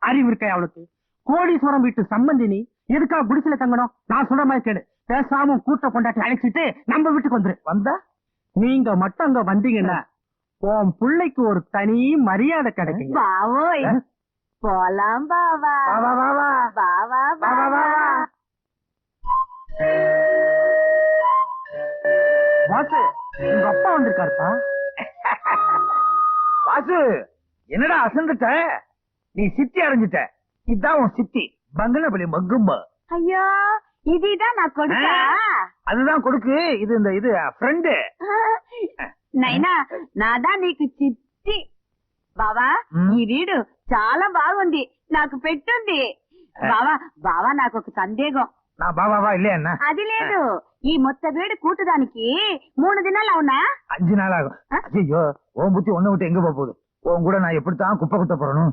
அறிவு இருக்கா அவளுக்கு? கோடீஸ்வரம் வீட்டு சம்பந்தி நீ எதுக்கா குடிசையில தங்கணும்? நான் சொல்ற மாதிரி கேளு. பேசாம கூட்ட கொண்டாட்டி அழைச்சிட்டு நம்ம வீட்டுக்கு வந்துரு. வந்தா நீங்க மட்டும் அங்க வந்தீங்கன்னா உன் பிள்ளைக்கு ஒரு தனி மரியாதை கிடைக்கும். பாவோய் போலாம் பாவா. வா வா வா வா பாவா வா வா வா வா. வாசு, உங்க அப்பா வந்திருக்காருப்பா. வாசு, என்னடா அசந்துட்ட? நீ சித்தி அடைஞ்சிட்ட. இதான் உன் சித்தி பங்கனபலி மக்கும்ப. ஐயோ இதுதான் நான் கொடுத்தா. அதுதான் கொடுக்கு. இது இந்த இது ஃப்ரெண்டு. నైనా నాదా నీకు చిట్టి బావా. ఈ వీడు చాలా బాగుంది, నాకు పెట్టుంది. బావా బావా నాకు ఒక సందేహం. నా బావా இல்லையா என்ன? అది లేదు, ఈ మొత్త వీడు కూటడానికి 3 దినాలు అవునా? 5 நாள் ஆகும். ஐயோ, உன் புத்தி ஒண்ணு விட்டு எங்க போகுது? உன் கூட நான் எப்படித்தான் குப்பை குத்த போறணும்?